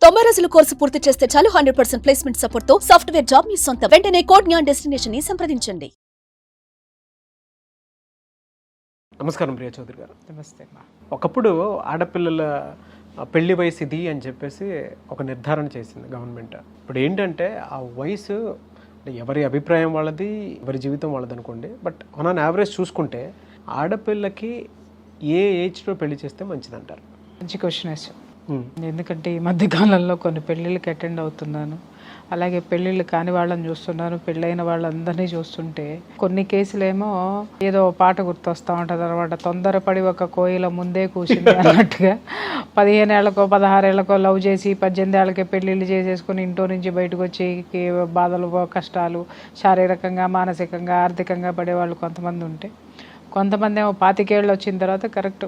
90 రోజుల కోర్సు పూర్తి చేస్తే చాలు 100% ప్లేస్మెంట్ సపోర్ట్ తో సాఫ్ట్వేర్ జాబ్ మీ సొంతం. వెంటనే కోడ్ జ్ఞాన్ డెస్టినేషన్ ని సంప్రదించండి. నమస్కారం ప్రియా చౌదరి గారు. నమస్తే అమ్మా. ఒకప్పుడు ఆడపిల్లల పెళ్లి వయసు ఇది అని చెప్పేసి ఒక నిర్ధారణ చేసింది గవర్నమెంట్. ఇప్పుడు ఏంటంటే ఆ వయసు ఎవరి అభిప్రాయం వాళ్ళది, ఎవరి జీవితం వాళ్ళది అనుకోండి. బట్ ఆన్ యావరేజ్ చూసుకుంటే ఆడపిల్లకి ఏ ఏజ్లో పెళ్లి చేస్తే మంచిదంటారు? మంచి క్వశ్చన్ వేసావు. ఎందుకంటే ఈ మధ్య కాలంలో కొన్ని పెళ్ళిళ్ళకి అటెండ్ అవుతున్నాను, అలాగే పెళ్ళిళ్ళు కాని వాళ్ళని చూస్తున్నాను, పెళ్ళైన వాళ్ళందరినీ చూస్తుంటే కొన్ని కేసులేమో ఏదో పాట గుర్తొస్తూ ఉంటుంది అనమాట. తొందరపడి ఒక కోయిల ముందే కూర్చుంది అన్నట్టుగా 15 ఏళ్ళకో 16 ఏళ్ళకో లవ్ చేసి 18 ఏళ్ళకే పెళ్ళిళ్ళు చేసేసుకుని ఇంట్లో నుంచి బయటకు వచ్చి బాధలు, కష్టాలు, శారీరకంగా, మానసికంగా, ఆర్థికంగా పడేవాళ్ళు కొంతమంది ఉంటే, కొంతమంది ఏమో 25 ఏళ్ళు వచ్చిన తర్వాత కరెక్ట్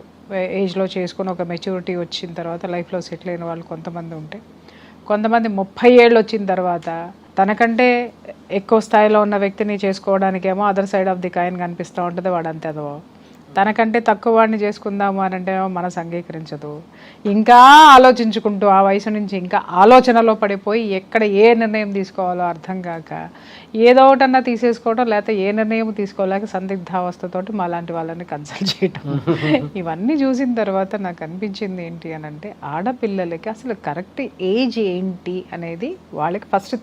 ఏజ్లో చేసుకుని ఒక మెచ్యూరిటీ వచ్చిన తర్వాత లైఫ్లో సెటిల్ అయిన వాళ్ళు కొంతమంది ఉంటే, కొంతమంది 30 ఏళ్ళు వచ్చిన తర్వాత తనకంటే ఎక్కువ స్థాయిలో ఉన్న వ్యక్తిని చేసుకోవడానికేమో other side of the coin కనిపిస్తూ ఉంటుంది. వాడు అంతే అదో తనకంటే తక్కువ వాడిని చేసుకుందాము అని అంటే మనసు అంగీకరించదు. ఇంకా ఆలోచించుకుంటూ ఆ వయసు నుంచి ఇంకా ఆలోచనలో పడిపోయి ఎక్కడ ఏ నిర్ణయం తీసుకోవాలో అర్థం కాక ఏదో ఒకటన్నా తీసేసుకోవడం, లేకపోతే ఏ నిర్ణయం తీసుకోలేక సందిగ్ధావస్థతోటి మా లాంటి వాళ్ళని కన్సల్ట్ చేయటం. ఇవన్నీ చూసిన తర్వాత నాకు అనిపించింది ఏంటి అని అంటే, ఆడపిల్లలకి అసలు కరెక్ట్ ఏజ్ ఏంటి అనేది వాళ్ళకి ఫస్ట్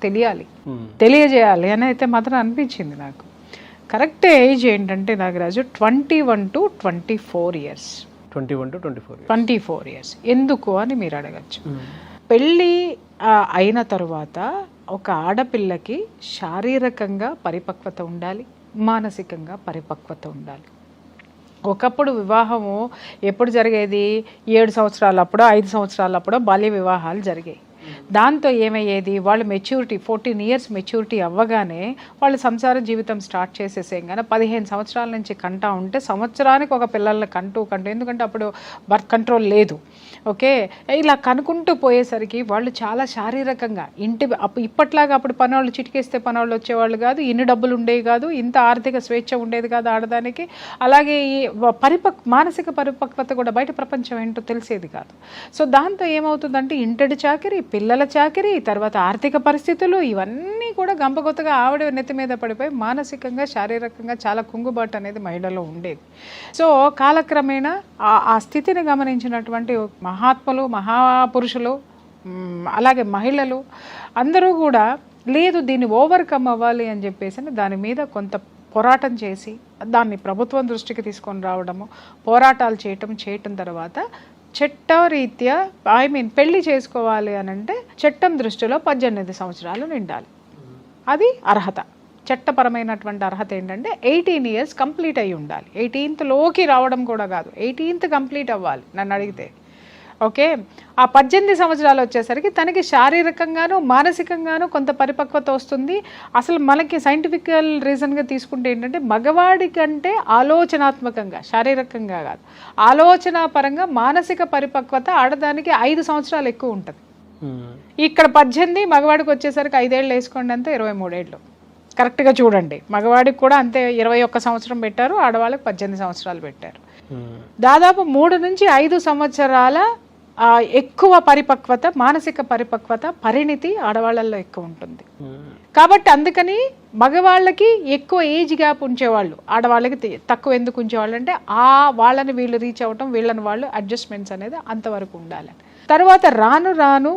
తెలియజేయాలి అని అయితే మాత్రం అనిపించింది నాకు. కరెక్ట్ ఏజ్ ఏంటంటే Nagaraju 21 to 24 years. 21 to 24 years. 24 years ఎందుకు అని మీరు అడగచ్చు. పెళ్ళి అయిన తర్వాత ఒక ఆడపిల్లకి శారీరకంగా పరిపక్వత ఉండాలి, మానసికంగా పరిపక్వత ఉండాలి. ఒకప్పుడు వివాహము ఎప్పుడు జరిగేది? 7 సంవత్సరాలప్పుడో 5 సంవత్సరాలప్పుడో బాల్య వివాహాలు జరిగాయి. దాంతో ఏమయ్యేది, వాళ్ళు మెచ్యూరిటీ 14 years మెచ్యూరిటీ అవ్వగానే వాళ్ళు సంసార జీవితం స్టార్ట్ చేసేసేం. కానీ 15 సంవత్సరాల నుంచి కంటా ఉంటే సంవత్సరానికి ఒక పిల్లల్ని కంటూ ఎందుకంటే అప్పుడు బర్త్ కంట్రోల్ లేదు. ఓకే, ఇలా కనుక్కుంటూ పోయేసరికి వాళ్ళు చాలా శారీరకంగా ఇప్పట్లాగా అప్పుడు పనోళ్ళు చిటికేస్తే పనోళ్ళు వచ్చేవాళ్ళు కాదు, ఇన్ని డబ్బులు ఉండేవి కాదు, ఇంత ఆర్థిక స్వేచ్ఛ ఉండేది కాదు ఆడదానికి. అలాగే ఈ మానసిక పరిపక్వత కూడా బయట ప్రపంచం ఏంటో తెలిసేది కాదు. సో దాంతో ఏమవుతుందంటే ఇంటడి చాకిరి, పిల్లల చాకిరి, తర్వాత ఆర్థిక పరిస్థితులు, ఇవన్నీ కూడా గంపగొత్తగా ఆవిడ నెత్తి మీద పడిపోయి మానసికంగా, శారీరకంగా చాలా కుంగుబాటు అనేది మహిళలో ఉండేది. సో కాలక్రమేణా ఆ స్థితిని గమనించినటువంటి మహాత్ములు, మహాపురుషులు, అలాగే మహిళలు అందరూ కూడా లేదు దీన్ని ఓవర్కమ్ అవ్వాలి అని చెప్పేసి దాని మీద కొంత పోరాటం చేసి దాన్ని ప్రభుత్వం దృష్టికి తీసుకొని రావడము, పోరాటాలు చేయటం తర్వాత చట్టరీత్యా పెళ్లి చేసుకోవాలి అని అంటే చట్టం దృష్టిలో 18 సంవత్సరాలు నిండాలి. అది అర్హత. చట్టపరమైనటువంటి అర్హత ఏంటంటే 18 years కంప్లీట్ అయి ఉండాలి. 18th లోకి రావడం కూడా కాదు, 18th కంప్లీట్ అవ్వాలి నన్ను అడిగితే. ఓకే, ఆ 18 సంవత్సరాలు వచ్చేసరికి తనకి శారీరకంగాను, మానసికంగాను కొంత పరిపక్వత వస్తుంది. అసలు మనకి సైంటిఫికల్ రీజన్గా తీసుకుంటే ఏంటంటే మగవాడి కంటే ఆలోచనాత్మకంగా, శారీరకంగా కాదు, ఆలోచన పరంగా మానసిక పరిపక్వత ఆడదానికి 5 సంవత్సరాలు ఎక్కువ ఉంటుంది. ఇక్కడ 18, మగవాడికి వచ్చేసరికి 5 ఏళ్ళు వేసుకోండి, అంతే 23 ఏళ్ళు. కరెక్ట్గా చూడండి, మగవాడికి కూడా అంతే 21 సంవత్సరం పెట్టారు, ఆడవాళ్ళకి 18 సంవత్సరాలు పెట్టారు. దాదాపు 3 నుంచి 5 సంవత్సరాల ఎక్కువ పరిపక్వత, మానసిక పరిపక్వత, పరిణితి ఆడవాళ్ళల్లో ఎక్కువ ఉంటుంది. కాబట్టి అందుకని మగవాళ్ళకి ఎక్కువ ఏజ్ గ్యాప్ ఉంచేవాళ్ళు, ఆడవాళ్ళకి తక్కువ ఎందుకు ఉంచేవాళ్ళు అంటే వాళ్ళని వీళ్ళు రీచ్ అవ్వటం, వీళ్ళని వాళ్ళు అడ్జస్ట్మెంట్స్ అనేది అంతవరకు ఉండాలి. తర్వాత రాను రాను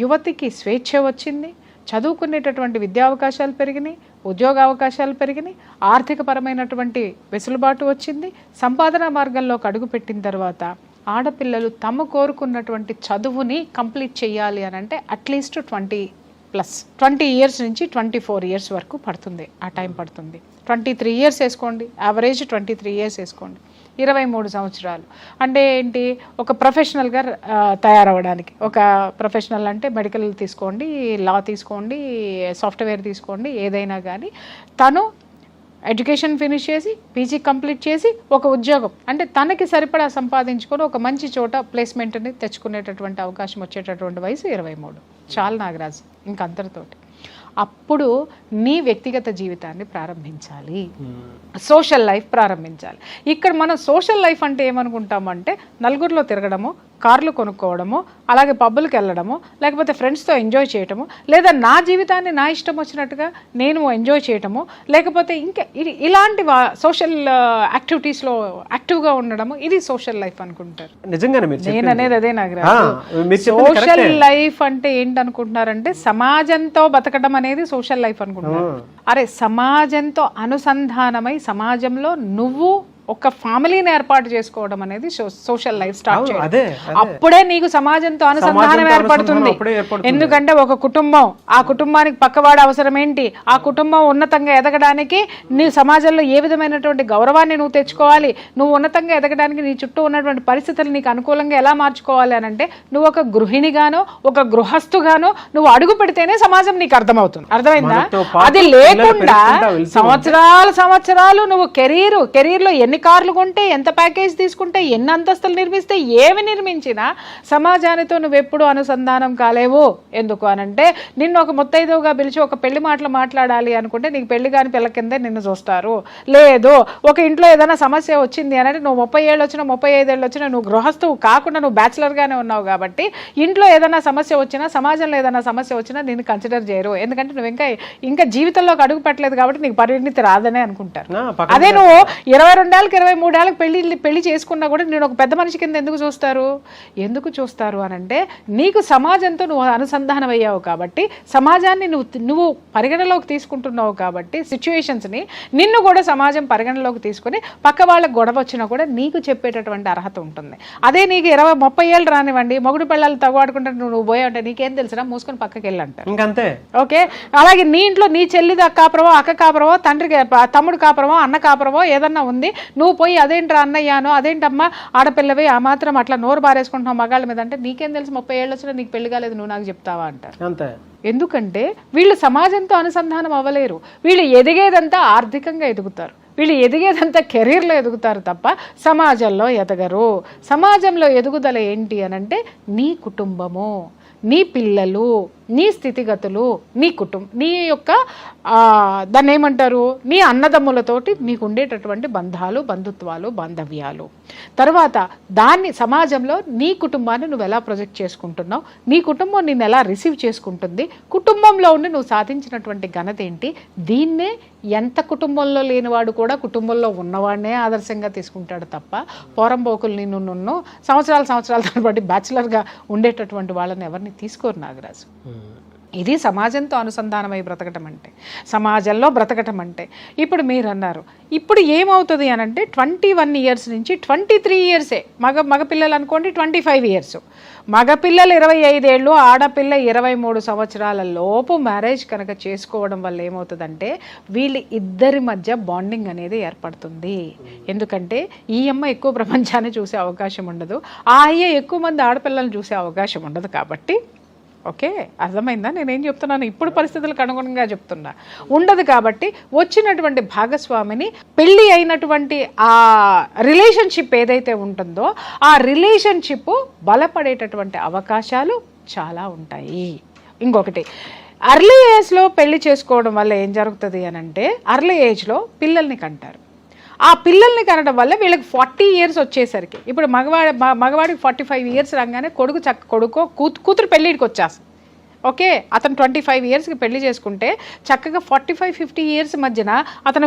యువతికి స్వేచ్ఛ వచ్చింది, చదువుకునేటటువంటి విద్యా అవకాశాలు పెరిగినాయి, ఉద్యోగ అవకాశాలు పెరిగినాయి, ఆర్థికపరమైనటువంటి వెసులుబాటు వచ్చింది. సంపాదన మార్గంలోకి అడుగుపెట్టిన తర్వాత ఆడపిల్లలు తమ కోరుకున్నటువంటి చదువుని కంప్లీట్ చేయాలి అని అంటే అట్లీస్ట్ 20 years నుంచి 24 years వరకు పడుతుంది. ఆ టైం పడుతుంది. 23 years వేసుకోండి, యావరేజ్ 23 years వేసుకోండి, 23 సంవత్సరాలు అంటే ఏంటి, ఒక ప్రొఫెషనల్గా తయారవ్వడానికి. ఒక ప్రొఫెషనల్ అంటే మెడికల్ తీసుకోండి, లా తీసుకోండి, సాఫ్ట్వేర్ తీసుకోండి, ఏదైనా కానీ తను ఎడ్యుకేషన్ ఫినిష్ చేసి, పీజీ కంప్లీట్ చేసి, ఒక ఉద్యోగం అంటే తనకి సరిపడా సంపాదించుకొని ఒక మంచి చోట ప్లేస్మెంట్ని తెచ్చుకునేటటువంటి అవకాశం వచ్చేటటువంటి వయసు 23 చాలు నాగరాజు. ఇంకంతటితోటి అప్పుడు నీ వ్యక్తిగత జీవితాన్ని ప్రారంభించాలి, సోషల్ లైఫ్ ప్రారంభించాలి. ఇక్కడ మనం సోషల్ లైఫ్ అంటే ఏమనుకుంటామంటే నలుగురిలో తిరగడము, కార్లు కొనుక్కోవడము, అలాగే పబ్బులకు వెళ్ళడము, లేకపోతే ఫ్రెండ్స్తో ఎంజాయ్ చేయటము, లేదా నా జీవితాన్ని నా ఇష్టం వచ్చినట్టుగా నేను ఎంజాయ్ చేయటము, లేకపోతే ఇంకా ఇలాంటి సోషల్ యాక్టివిటీస్లో యాక్టివ్గా ఉండడము, ఇది సోషల్ లైఫ్ అనుకుంటారు. నిజంగానే నేను అనేది అదే నాగరాజు. సోషల్ లైఫ్ అంటే ఏంటనుకుంటున్నారంటే సమాజంతో బతకడం అనేది సోషల్ లైఫ్ అనుకుంటున్నారు. అరే సమాజంతో అనుసంధానమై సమాజంలో నువ్వు ఒక ఫ్యామిలీని ఏర్పాటు చేసుకోవడం అనేది సోషల్ లైఫ్ స్టార్ట్ చేయడం. అప్పుడే నీకు సమాజంతో అనుసంధానం ఏర్పడుతుంది. ఎందుకంటే ఒక కుటుంబం, ఆ కుటుంబానికి పక్కవాడు అవసరం ఏంటి, ఆ కుటుంబం ఉన్నతంగా ఎదగడానికి నీ సమాజంలో ఏ విధమైనటువంటి గౌరవాన్ని నువ్వు తెచ్చుకోవాలి, నువ్వు ఉన్నతంగా ఎదగడానికి నీ చుట్టూ ఉన్నటువంటి పరిస్థితులు నీకు అనుకూలంగా ఎలా మార్చుకోవాలి అని అంటే నువ్వు ఒక గృహిణిగానో ఒక గృహస్థుగానో నువ్వు అడుగు పెడితేనే సమాజం నీకు అర్థమవుతుంది. అర్థమైందా? అది లేకుండా సంవత్సరాలు నువ్వు కెరీర్లో ఎన్ని కార్లు కొంటే, ఎంత ప్యాకేజ్ తీసుకుంటే, ఎన్ని అంతస్తులు నిర్మిస్తే, ఏమి నిర్మించినా సమాజానితో నువ్వు ఎప్పుడు అనుసంధానం కాలేవు. ఎందుకు అనంటే నిన్ను ఒక ముత్తైదువుగా పిలిచి ఒక పెళ్లి మాటలు మాట్లాడాలి అనుకుంటే నీకు పెళ్లి కాని పిల్ల కిందే నిన్ను చూస్తారు. లేదు ఒక ఇంట్లో ఏదైనా సమస్య వచ్చింది అని అంటే నువ్వు 30 ఏళ్ళు వచ్చినా 35 ఏళ్ళు వచ్చినా నువ్వు గృహస్థువు కాకుండా నువ్వు బ్యాచిలర్గానే ఉన్నావు కాబట్టి ఇంట్లో ఏదైనా సమస్య వచ్చినా, సమాజంలో ఏదైనా సమస్య వచ్చినా నిన్ను కన్సిడర్ చేయరు. ఎందుకంటే నువ్వు ఇంకా జీవితంలోకి అడుగు పెట్టలేదు కాబట్టి నీకు పరిణితి రాదనే అనుకుంటారు. అదే నువ్వు 22 23 ఏళ్ళకి పెళ్లి చేసుకున్నా కూడా నేను ఒక పెద్ద మనిషి కింద ఎందుకు చూస్తారు అని అంటే నీకు సమాజంతో నువ్వు అనుసంధానం అయ్యావు కాబట్టి, సమాజాన్ని నువ్వు పరిగణలోకి తీసుకుంటున్నావు కాబట్టి, సిచ్యువేషన్స్ని నిన్ను కూడా సమాజం పరిగణలోకి తీసుకుని పక్క వాళ్ళకి గొడవ వచ్చినా కూడా నీకు చెప్పేటటువంటి అర్హత ఉంటుంది. అదే నీకు 20-30 ఏళ్ళు రానివ్వండి, మొగుడు పిల్లలు తగవాడుకుంటే నువ్వు పోయా అంటే నీకేం తెలుసురా, మూసుకొని పక్కకి వెళ్ళంటారు. ఇంకంతే. ఓకే, అలాగే నీ ఇంట్లో నీ చెల్లిది కాపురమో, అక్క కాపురమో, తమ్ముడు కాపురమో, అన్న కాపురమో ఏదన్నా ఉంది, నువ్వు పోయి అదేంట్రా అన్నయ్యానో, అదేంటమ్మా ఆడపిల్లవి ఆ మాత్రం అట్లా నోరు బారేసుకుంటున్నావు మగాళ్ళ మీద అంటే నీకేం తెలుసు, 30 ఏళ్ళు వచ్చినా నీకు పెళ్లి కాలేదు, నువ్వు నాకు చెప్తావా అంటారు. అంతే. ఎందుకంటే వీళ్ళు సమాజంతో అనుసంధానం అవ్వలేరు. వీళ్ళు ఎదిగేదంతా ఆర్థికంగా ఎదుగుతారు, వీళ్ళు ఎదిగేదంతా కెరీర్లో ఎదుగుతారు తప్ప సమాజంలో ఎదగరు. సమాజంలో ఎదుగుదల ఏంటి అనంటే నీ కుటుంబము, నీ పిల్లలు, నీ స్థితిగతులు, నీ యొక్క దాన్ని ఏమంటారు, నీ అన్నదమ్ములతోటి నీకు ఉండేటటువంటి బంధాలు, బంధుత్వాలు, బాంధవ్యాలు. తర్వాత దాన్ని సమాజంలో నీ కుటుంబాన్ని నువ్వు ఎలా ప్రొజెక్ట్ చేసుకుంటున్నావు, నీ కుటుంబం నిన్ను ఎలా రిసీవ్ చేసుకుంటుంది, కుటుంబంలో ఉండి నువ్వు సాధించినటువంటి ఘనత ఏంటి, దీన్నే ఎంత కుటుంబంలో లేనివాడు కూడా కుటుంబంలో ఉన్నవాడినే ఆదర్శంగా తీసుకుంటాడు తప్ప పోరంబోకులు నిన్ను సంవత్సరాల తరబడి బ్యాచిలర్గా ఉండేటటువంటి వాళ్ళని ఎవరిని తీసుకోరు నాగరాజు. ఇది సమాజంతో అనుసంధానమై బ్రతకటం అంటే, సమాజంలో బ్రతకటం అంటే. ఇప్పుడు మీరు అన్నారు, ఇప్పుడు ఏమవుతుంది అని అంటే 21 ఇయర్స్ నుంచి 23 ఇయర్సే మగపిల్లలు అనుకోండి, 25 ఇయర్స్ మగపిల్లలు 25 ఏళ్ళు, ఆడపిల్ల 23 సంవత్సరాల లోపు మ్యారేజ్ కనుక చేసుకోవడం వల్ల ఏమవుతుందంటే వీళ్ళ ఇద్దరి మధ్య బాండింగ్ అనేది ఏర్పడుతుంది. ఎందుకంటే ఈ అమ్మ ఎక్కువ ప్రపంచాన్ని చూసే అవకాశం ఉండదు, ఆ అయ్య ఎక్కువ మంది ఆడపిల్లలను చూసే అవకాశం ఉండదు. కాబట్టి ఓకే, అర్థమైందా నేనేం చెప్తున్నాను? ఇప్పుడు పరిస్థితులకు అనుగుణంగా చెప్తున్నా. ఉండదు కాబట్టి వచ్చినటువంటి భాగస్వామిని పెళ్ళి అయినటువంటి ఆ రిలేషన్షిప్ ఏదైతే ఉంటుందో ఆ రిలేషన్షిప్ బలపడేటటువంటి అవకాశాలు చాలా ఉంటాయి. ఇంకొకటి, అర్లీ ఏజ్లో పెళ్లి చేసుకోవడం వల్ల ఏం జరుగుతుంది అని అంటే అర్లీ ఏజ్లో పిల్లల్ని కంటారు. ఆ పిల్లల్ని కనడం వల్ల వీళ్ళకి 40 ఇయర్స్ వచ్చేసరికి, ఇప్పుడు మగవాడికి 45 ఇయర్స్ రాగానే కూతురు పెళ్ళిడికి వచ్చేస్తుంది. ఓకే, అతను 25 ఇయర్స్కి పెళ్లి చేసుకుంటే చక్కగా 45-50 ఇయర్స్ మధ్యన అతను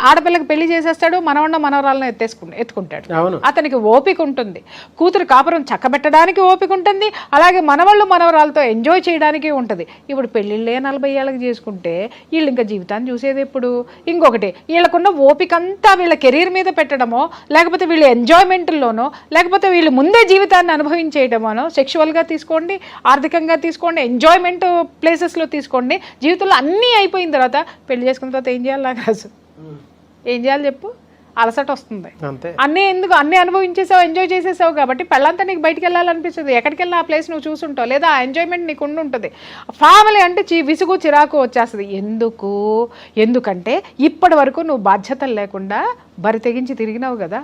ఆడపిల్లకి పెళ్లి చేసేస్తాడు, మనవరాలను ఎత్తుకుంటాడు. అతనికి ఓపిక ఉంటుంది, కూతురు కాపురం చక్కబెట్టడానికి ఓపిక ఉంటుంది, అలాగే మనవరాలతో ఎంజాయ్ చేయడానికి ఉంటుంది. ఇప్పుడు పెళ్ళిళ్ళే 40 ఏళ్ళకి చేసుకుంటే వీళ్ళు ఇంకా జీవితాన్ని చూసేది ఎప్పుడు? ఇంకొకటి, వీళ్ళకున్న ఓపిక అంతా వీళ్ళ కెరీర్ మీద పెట్టడమో, లేకపోతే వీళ్ళ ఎంజాయ్మెంట్లోనో, లేకపోతే వీళ్ళు ముందే జీవితాన్ని అనుభవించేయడమోనో, సెక్షువల్గా తీసుకోండి, ఆర్థికంగా తీసుకోండి, ఎంజాయ్మెంట్ ప్లేసెస్లో తీసుకోండి, జీవితంలో అన్నీ అయిపోయిన తర్వాత పెళ్లి చేసుకున్న తర్వాత ఏం చేయాలి నాగరాజు? ఏం చేయాలి చెప్పు? అలసట వస్తుంది. అన్నీ అనుభవించేసావు, ఎంజాయ్ చేసేసావు కాబట్టి పెళ్ళంతా నీకు బయటికి వెళ్ళాలనిపిస్తుంది. ఎక్కడికి వెళ్ళినా ఆ ప్లేస్ నువ్వు చూసుంటావు, లేదా ఆ ఎంజాయ్మెంట్ నీకు ఉంటుంది. ఫ్యామిలీ అంటే విసుగు చిరాకు వచ్చేస్తుంది. ఎందుకంటే ఇప్పటి వరకు నువ్వు బాధ్యతలు లేకుండా బరి తెగించి తిరిగినావు కదా.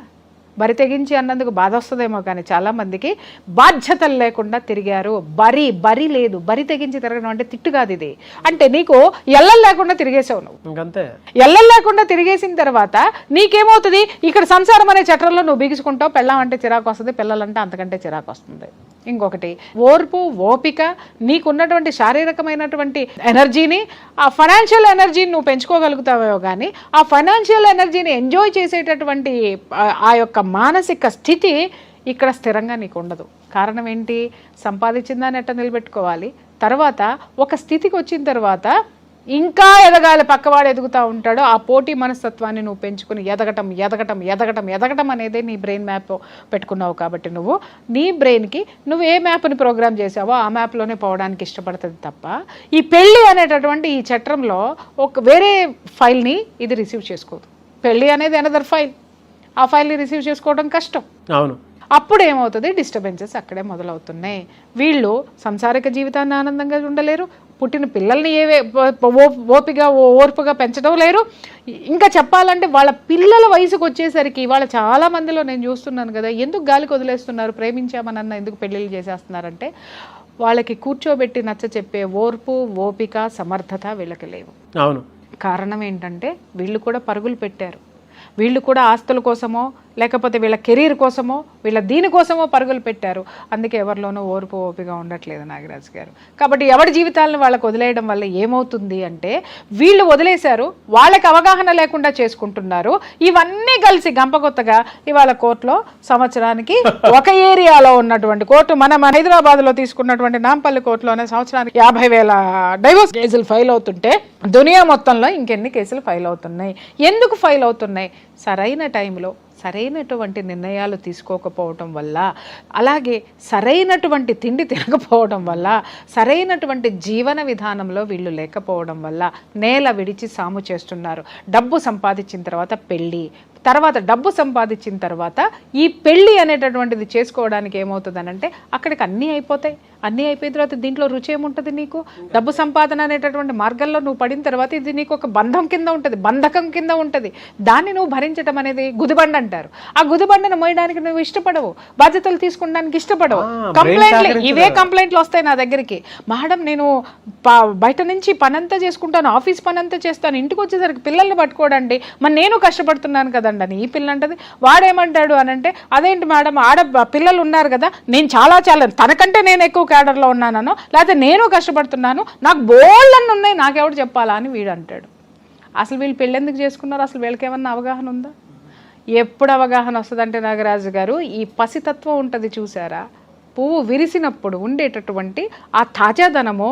బరి తెగించి అన్నందుకు బాధ వస్తుందేమో కానీ చాలామందికి బాధ్యతలు లేకుండా తిరిగారు. బరి లేదు, బరి తెగించి తిరగడం అంటే తిట్టు కాదు ఇది. అంటే నీకు ఎల్లలు లేకుండా తిరిగేసావు నువ్వు. ఇంకంతే. ఎల్లలు లేకుండా తిరిగేసిన తర్వాత నీకేమవుతుంది, ఇక్కడ సంసారం అనే చట్రంలో నువ్వు బిగుసుకుంటావు. పెళ్ళం అంటే చిరాకు వస్తుంది, పిల్లలంటే అంతకంటే చిరాకు వస్తుంది. ఇంకొకటి ఓర్పు, ఓపిక, నీకున్నటువంటి శారీరకమైనటువంటి ఎనర్జీని, ఆ ఫైనాన్షియల్ ఎనర్జీని నువ్వు పెంచుకోగలుగుతావో కానీ ఆ ఫైనాన్షియల్ ఎనర్జీని ఎంజాయ్ చేసేటటువంటి ఆ యొక్క మానసిక స్థితి ఇక్కడ స్థిరంగా నీకు ఉండదు. కారణం ఏంటి? సంపాదించిన దాన్ని ఎట్ట నిలబెట్టుకోవాలి, తర్వాత ఒక స్థితికి వచ్చిన తర్వాత ఇంకా ఎదగాలి, పక్కవాడు ఎదుగుతూ ఉంటాడో ఆ పోటీ మనస్తత్వాన్ని నువ్వు పెంచుకుని ఎదగటం ఎదగటం ఎదగటం ఎదగటం అనేదే నీ బ్రెయిన్ మ్యాప్ పెట్టుకున్నావు. కాబట్టి నువ్వు నీ బ్రెయిన్కి నువ్వు ఏ మ్యాప్ని ప్రోగ్రామ్ చేసావో ఆ మ్యాప్లోనే పోవడానికి ఇష్టపడుతుంది తప్ప ఈ పెళ్ళి అనేటటువంటి ఈ చట్రంలో ఒక వేరే ఫైల్ని ఇది రిసీవ్ చేసుకోదు. పెళ్ళి అనేది అనదర్ ఫైల్, ఆ ఫైల్ని రిసీవ్ చేసుకోవడం కష్టం. అవును. అప్పుడు ఏమవుతుంది, డిస్టర్బెన్సెస్ అక్కడే మొదలవుతున్నాయి. వీళ్ళు సంసారిక జీవితాన్ని ఆనందంగా ఉండలేరు, పుట్టిన పిల్లల్ని ఓపిగా ఓర్పుగా పెంచడం లేరు. ఇంకా చెప్పాలంటే వాళ్ళ పిల్లల వయసుకు వచ్చేసరికి వాళ్ళ చాలా మందిలో నేను చూస్తున్నాను కదా, ఎందుకు గాలికి వదిలేస్తున్నారు, ప్రేమించామనన్న ఎందుకు పెళ్ళిళ్ళు చేసేస్తున్నారంటే వాళ్ళకి కూర్చోబెట్టి నచ్చ చెప్పే ఓర్పు, ఓపిక, సమర్థత వీళ్ళకి లేవు. అవును. కారణం ఏంటంటే వీళ్ళు కూడా పరుగులు పెట్టారు. వీళ్ళు కూడా ఆస్తుల కోసమో లేకపోతే వీళ్ళ కెరీర్ కోసమో వీళ్ళ దీనికోసమో పరుగులు పెట్టారు. అందుకే ఎవరిలోనూ ఓర్పు ఓపిగా ఉండట్లేదు నాగరాజు గారు. కాబట్టి ఎవరి జీవితాలను వాళ్ళకు వదిలేయడం వల్ల ఏమవుతుంది అంటే వీళ్ళు వదిలేశారు, వాళ్ళకి అవగాహన లేకుండా చేసుకుంటున్నారు. ఇవన్నీ కలిసి గంపకొత్తగా ఇవాళ కోర్టులో సంవత్సరానికి ఒక ఏరియాలో ఉన్నటువంటి కోర్టు, మన హైదరాబాద్లో తీసుకున్నటువంటి నాంపల్లి కోర్టులోనే సంవత్సరానికి 50,000 డైవోర్స్ కేసులు ఫైల్ అవుతుంటే దునియా మొత్తంలో ఇంకెన్ని కేసులు ఫైల్ అవుతున్నాయి? ఎందుకు ఫైల్ అవుతున్నాయి? సరైన టైంలో సరైనటువంటి నిర్ణయాలు తీసుకోకపోవటం వల్ల, అలాగే సరైనటువంటి తిండి తినకపోవడం వల్ల, సరైనటువంటి జీవన విధానంలో వీళ్ళు లేకపోవడం వల్ల నేల విడిచి సాము చేస్తున్నారు. డబ్బు సంపాదించిన తర్వాత పెళ్ళి, తర్వాత డబ్బు సంపాదించిన తర్వాత ఈ పెళ్ళి అనేటటువంటిది చేసుకోవడానికి ఏమవుతుందనంటే అక్కడికి అన్నీ అయిపోతాయి. అన్నీ అయిపోయిన తర్వాత దీంట్లో రుచి ఏముంటుంది నీకు? డబ్బు సంపాదన అనేటటువంటి మార్గంలో నువ్వు పడిన తర్వాత ఇది నీకు ఒక బంధం కింద ఉంటుంది, బంధకం కింద ఉంటుంది. దాన్ని నువ్వు భరించడం అనేది గుదిబండ అంటారు. ఆ గుదిబండను మోయడానికి నువ్వు ఇష్టపడవు, బాధ్యతలు తీసుకోవడానికి ఇష్టపడవు. ఇవే కంప్లైంట్లు వస్తాయి నా దగ్గరికి. మేడం నేను బయట నుంచి పనంతా చేసుకుంటాను, ఆఫీస్ పనంతా చేస్తాను, ఇంటికి వచ్చేసరికి పిల్లల్ని పట్టుకోడండి, మరి నేను కష్టపడుతున్నాను కదండి అని ఈ పిల్ల అంటది. వాడేమంటాడు అనంటే అదేంటి మేడం, పిల్లలు ఉన్నారు కదా, నేను చాలా తనకంటే నేను ఎక్కువ క్యాడర్లో ఉన్నానో లేకపోతే నేను కష్టపడుతున్నాను, నాకు బోల్డన్ని ఉన్నాయి, నాకెవడు చెప్పాలా అని వీడు అంటాడు. అసలు వీళ్ళు పెళ్ళి ఎందుకు చేసుకున్నారు? అసలు వీళ్ళకి ఏమన్నా అవగాహన ఉందా? ఎప్పుడు అవగాహన వస్తుందంటే నాగరాజు గారు, ఈ పసితత్వం ఉంటుంది చూసారా, పువ్వు విరిసినప్పుడు ఉండేటటువంటి ఆ తాజాదనము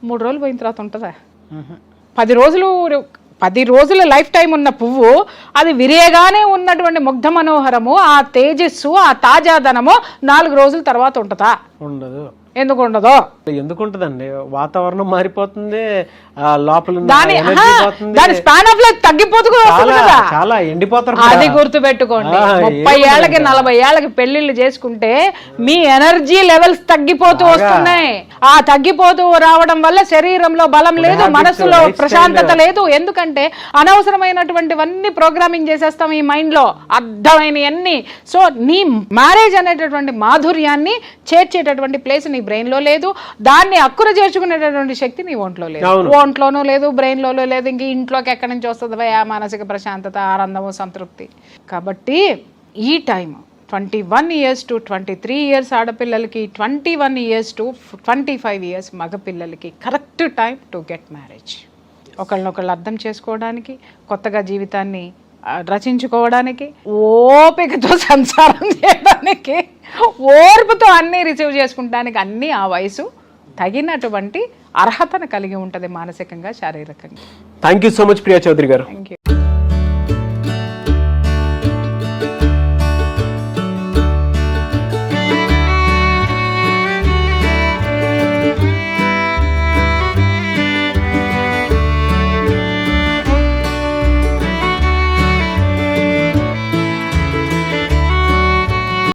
3 రోజులు పోయిన తర్వాత ఉంటుందా? 10 రోజుల లైఫ్ టైం ఉన్న పువ్వు అది విరియగానే ఉన్నటువంటి ముగ్ధ మనోహరము, ఆ తేజస్సు, ఆ తాజాదనము 4 రోజుల తర్వాత ఉంటుందా? ఉండదు. ఎందుకు ఉండదో? ఎందుకుంటదండి, వాతావరణం మారిపోతుంది, లోపల దాని స్పాన్ ఆఫ్ లైఫ్ తగ్గిపోతుంది కదా, చాలా ఎండిపోతారు. అది గుర్తు పెట్టుకోండి. 30 ఏళ్ళకి 40 ఏళ్ళకి పెళ్లిళ్ళు చేసుకుంటే మీ ఎనర్జీ లెవెల్స్ తగ్గిపోతూ వస్తున్నాయి. ఆ తగ్గిపోతూ రావడం వల్ల శరీరంలో బలం లేదు, మనసులో ప్రశాంతత లేదు. ఎందుకంటే అనవసరమైనటువంటివన్నీ ప్రోగ్రామింగ్ చేసేస్తాం ఈ మైండ్ లో, అర్థమైనవన్నీ. సో నీ మ్యారేజ్ అనేటటువంటి మాధుర్యాన్ని చేర్చేటటువంటి ప్లేస్ నీ బ్రెయిన్ లో లేదు, దాన్ని అక్కుర చేర్చుకునేటటువంటి శక్తి నీ ఒంట్లో లేదు, ఒంట్లోనూ లేదు, బ్రెయిన్ లోనూ లేదు. ఇంక ఇంట్లోకి ఎక్కడి నుంచి వస్తుంది ఆ మానసిక ప్రశాంతత, ఆనందము, సంతృప్తి? కాబట్టి ఈ టైం 21 years to 23 years ఆడపిల్లలకి, 21 years to 25 years మగపిల్లలకి correct time to get marriage. ఒకళ్ళనొకళ్ళు అర్థం చేసుకోవడానికి, కొత్తగా జీవితాన్ని రచించుకోవడానికి, ఓపికతో సంసారం చేయడానికి, ఓర్పుతో అన్నీ రిసీవ్ చేసుకుంటానికి అన్నీ ఆ వయసు తగినటువంటి అర్హతను కలిగి ఉంటుంది మానసికంగా, శారీరకంగా. Thank you so much Priya Chaudhary గారు. Thank you.